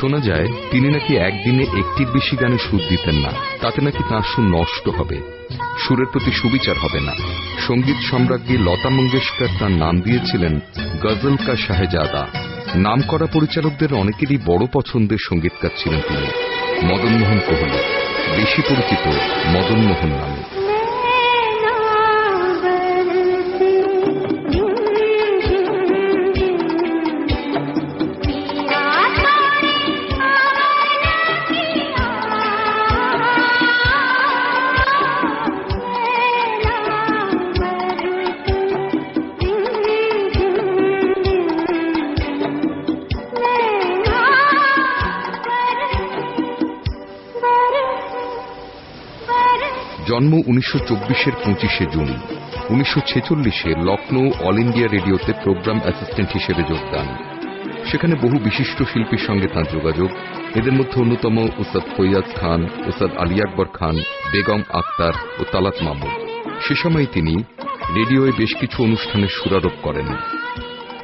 শোনা যায় তিনি নাকি একদিনে একটির বেশি গানে সুর দিতেন না, তাতে নাকি তাঁর সুর নষ্ট হবে, সুরের প্রতি সুবিচার হবে না। সঙ্গীত সম্রাজ্ঞী লতা মঙ্গেশকর তাঁর নাম দিয়েছিলেন গজল কা শাহজাদা। নামকরা পরিচালকদের অনেকেরই বড় পছন্দের সঙ্গীতকার ছিলেন তিনি। মদন মোহন কোহলি বেশি পরিচিত মদন মোহন নামে। জন্ম 1924-এর 25শে জুন। 1946-এ লখনৌ অল ইন্ডিয়া রেডিওতে প্রোগ্রাম অ্যাসিস্ট্যান্ট হিসেবে যোগদান। সেখানে বহু বিশিষ্ট শিল্পীর সঙ্গে তাঁর যোগাযোগ। এদের মধ্যে অন্যতম উস্তাদ ফৈয়াজ খান, উস্তাদ আলী আকবর খান, বেগম আক্তার ও তালাত মাহমুদ। সে সময় তিনি রেডিওয়ে বেশ কিছু অনুষ্ঠানের সুরারোপ করেন।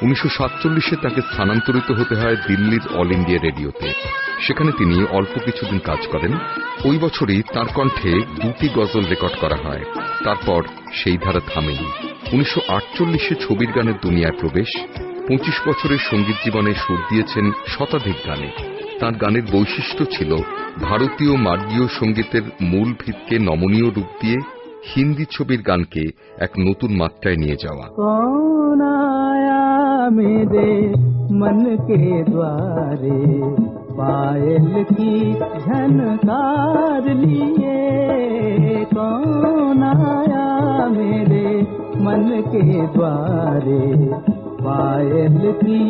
1947-এ তাকে স্থানান্তরিত হতে হয় দিল্লির অল ইন্ডিয়া রেডিওতে। সেখানে তিনি অল্প কিছুদিন কাজ করেন। ওই বছরই তাঁর কণ্ঠে 2টি গজল রেকর্ড করা হয়। তারপর সেই ধারা থামেনি। 1948-এ ছবির গানের দুনিয়ায় প্রবেশ। 25 বছরের সঙ্গীত জীবনে সুর দিয়েছেন শতাধিক গানে। তাঁর গানের বৈশিষ্ট্য ছিল ভারতীয় মার্গীয় সঙ্গীতের মূল ভিতকে নমনীয় রূপ দিয়ে হিন্দি ছবির গানকে এক নতুন মাত্রায় নিয়ে যাওয়া। मेरे मन के द्वारे पायल की झनकार लिए कौन आया मेरे मन के द्वारे पायल की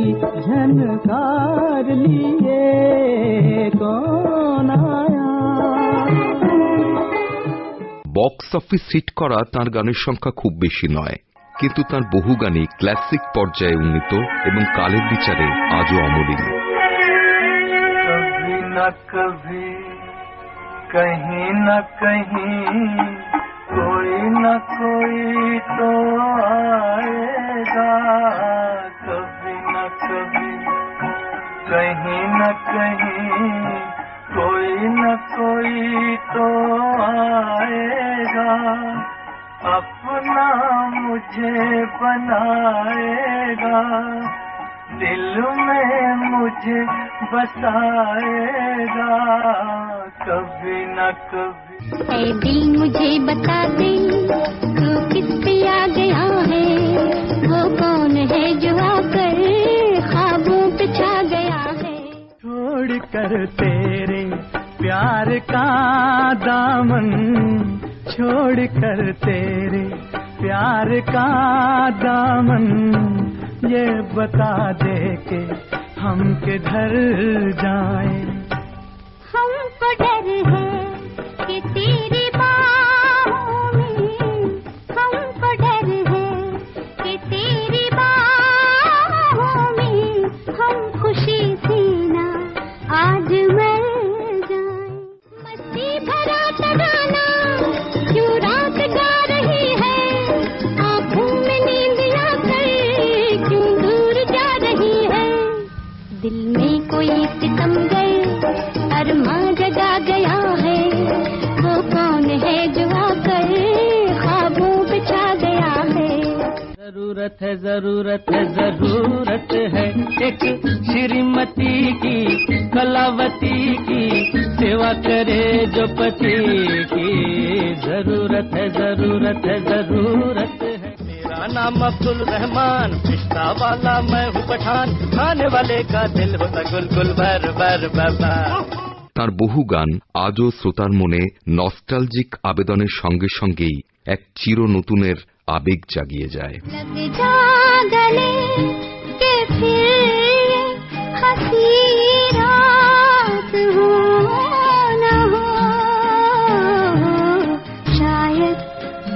झनकार लिए कौन आया। বক্স অফিস হিট করা তাঁর গানের সংখ্যা খুব বেশি নয়, কিন্তু তাঁর বহু গানই ক্লাসিক পর্যায়ে উন্নীত এবং কালের বিচারে আজও অমলিন। कभी न कभी कहीं न कहीं कोई न कोई तो आएगा, कभी न कभी कहीं न कहीं कोई न कोई तो आएगा, अपना मुझे बनाएगा, दिल में मुझे बसाएगा, कभी न कभी। ऐ दिल मुझे बता दे तू किस पे आ गया है, वो कौन है जो आकर ख्वाबों पे छा गया है। छोड़ कर तेरे प्यार का दामन, छोड़ कर तेरे प्यार का दामन, ये बता दे के हम किधर जाएं। हमको डर है कि तेरी बाहों में, हमको डर है कि तेरी बाहों में हम खुशी से ना आज मर जाएं। मस्ती भरा तराना क्यों रात गा रही है, आँखों में नींद आकर क्यों दूर जा रही है, दिल में कोई सितम गए अरमां जगा गया है, वो कौन है जो आकर ख्वाबों पे छा गया है। जरूरत है जरूरत है जरूरत है एक श्रीमती की, कलावती की, सेवा करे जो पति की, जरूरत है जरूरत है जरूरत है। मेरा नाम अब्दुल रहमान, रिश्ता वाला मैं हूँ पठान, खाने वाले का दिल होता गुलगुल भर भर बाबा। তাঁর বহু গান আজও শ্রোতার মনে নস্টালজিক আবেদনের সঙ্গে সঙ্গেই এক চির নতুনের আবেগ জাগিয়ে যায়। लग जा गले के फिर हंसी रात हो न हो, शायद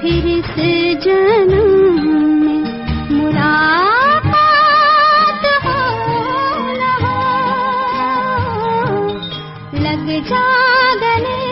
फिर इस जन्म में मुलाकात हो न हो, लग जा गले